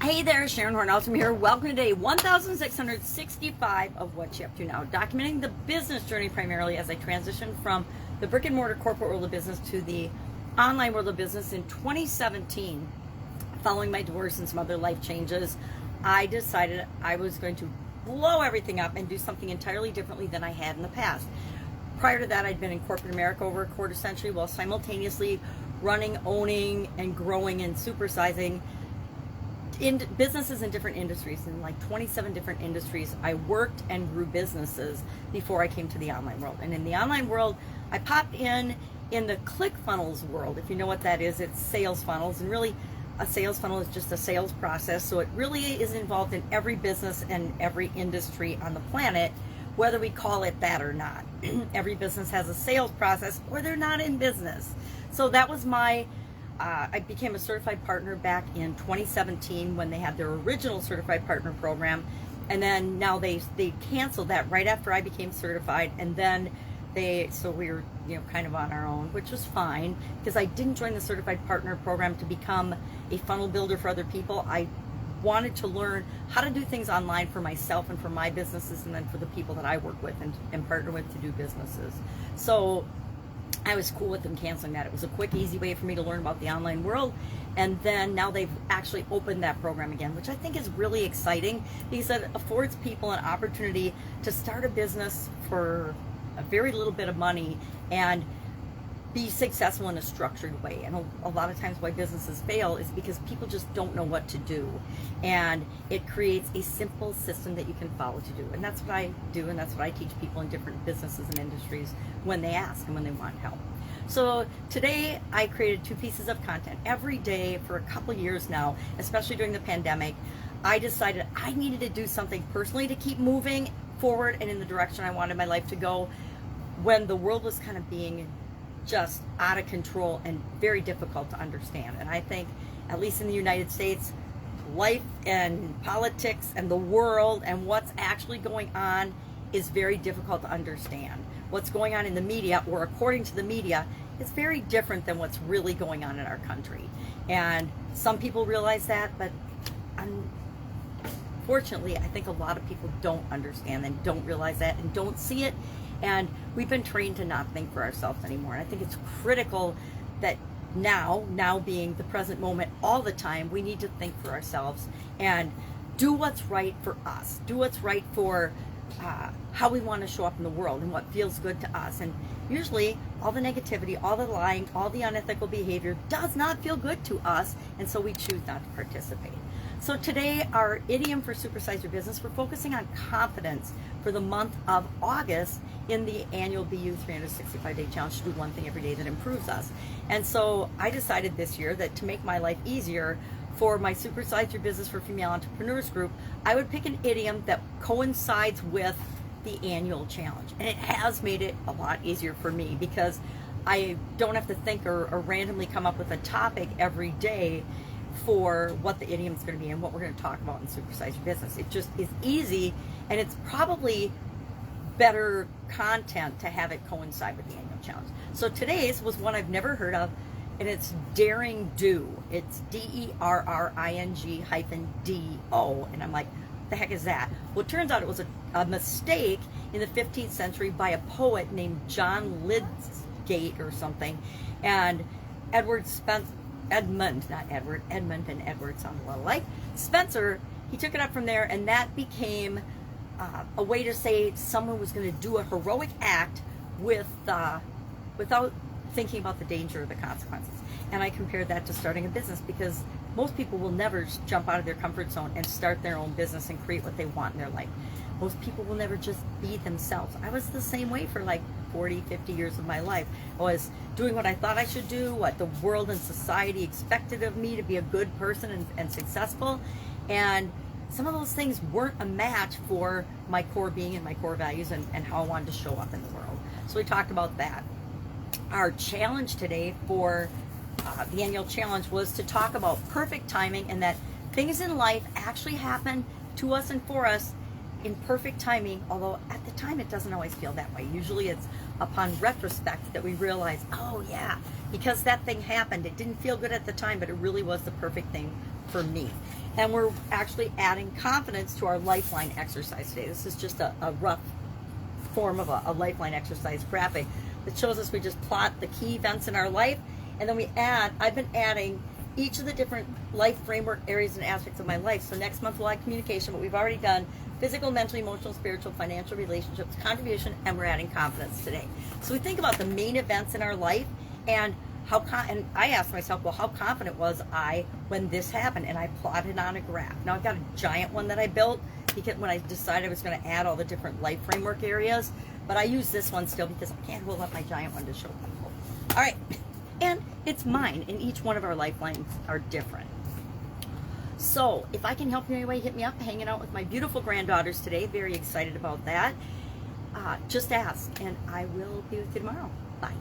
Hey there, Sharon Horne-Ellstrom here. Welcome to day 1665 of What You Up To Now, documenting the business journey primarily as I transition from the brick and mortar corporate world of business to the online world of business. In 2017, following my divorce and some other life changes, I decided I was going to blow everything up and do something entirely differently than I had in the past. Prior to that, I'd been in corporate America over a quarter century while simultaneously running, owning, and growing and supersizing in businesses in different industries, in like 27 different industries. I worked and grew businesses before I came to the online world. And in the online world, I popped in the ClickFunnels world. If you know what that is, it's sales funnels. And really, a sales funnel is just a sales process. So it really is involved in every business and every industry on the planet, whether we call it that or not. Every business has a sales process or they're not in business. So that was my I became a certified partner back in 2017 when they had their original certified partner program, and then now they canceled that right after I became certified, and then so we were kind of on our own, which was fine because I didn't join the certified partner program to become a funnel builder for other people. I wanted to learn how to do things online for myself and for my businesses, and then for the people that I work with and partner with to do businesses. So I was cool with them canceling that. It was a quick, easy way for me to learn about the online world. And then now they've actually opened that program again, which I think is really exciting because it affords people an opportunity to start a business for a very little bit of money and be successful in a structured way. And a lot of times why businesses fail is because people just don't know what to do. And it creates a simple system that you can follow to do. And that's what I do, and that's what I teach people in different businesses and industries when they ask and when they want help. So today I created 2 pieces of content every day for a couple years now, especially during the pandemic. I decided I needed to do something personally to keep moving forward and in the direction I wanted my life to go when the world was kind of being just out of control and very difficult to understand. And I think, at least in the United States, life and politics and the world and what's actually going on is very difficult to understand. What's going on in the media, or according to the media, is very different than what's really going on in our country. And some people realize that, but unfortunately, I think a lot of people don't understand and don't realize that and don't see it. And we've been trained to not think for ourselves anymore. And I think it's critical that now being the present moment all the time, we need to think for ourselves and do what's right for us. Do what's right for how we want to show up in the world and what feels good to us. And usually all the negativity, all the lying, all the unethical behavior does not feel good to us. And so we choose not to participate. So today, our idiom for Supersize Your Business, we're focusing on confidence for the month of August in the annual BU 365-day challenge to do one thing every day that improves us. And so I decided this year that to make my life easier for my Supersize Your Business for Female Entrepreneurs group, I would pick an idiom that coincides with the annual challenge. And it has made it a lot easier for me because I don't have to think or randomly come up with a topic every day for what the idiom is going to be and what we're going to talk about in Supersize Your Business. It just is easy, and it's probably better content to have it coincide with the annual challenge. So today's was one I've never heard of, and it's Daring Do. It's DERRING-DO, and I'm like, the heck is that? Well, it turns out it was a mistake in the 15th century by a poet named John Lydgate or something, and Edmund and Edward sound a lot alike. Spencer, he took it up from there, and that became a way to say someone was going to do a heroic act without thinking about the danger or the consequences. And I compared that to starting a business because most people will never jump out of their comfort zone and start their own business and create what they want in their life. Most people will never just be themselves. I was the same way for like 40, 50 years of my life. I was doing what I thought I should do, what the world and society expected of me to be a good person and successful. And some of those things weren't a match for my core being and my core values and how I wanted to show up in the world. So we talked about that. Our challenge today for the annual challenge was to talk about perfect timing, and that things in life actually happen to us and for us in perfect timing, although at the time it doesn't always feel that way. Usually it's upon retrospect that we realize, oh yeah, because that thing happened, it didn't feel good at the time, but it really was the perfect thing for me. And we're actually adding confidence to our Lifeline exercise today. This is just a rough form of a Lifeline exercise graphic that shows us we just plot the key events in our life, and then I've been adding each of the different life framework areas and aspects of my life. So next month we'll add communication, but we've already done physical, mental, emotional, spiritual, financial, relationships, contribution, and we're adding confidence today. So we think about the main events in our life and and I asked myself, well, how confident was I when this happened? And I plotted on a graph. Now I've got a giant one that I built because when I decided I was going to add all the different life framework areas, but I use this one still because I can't hold up my giant one to show people. All right, and it's mine, and each one of our lifelines are different. So if I can help you in any way, hit me up. Hanging out with my beautiful granddaughters today. Very excited about that. Just ask, and I will be with you tomorrow. Bye.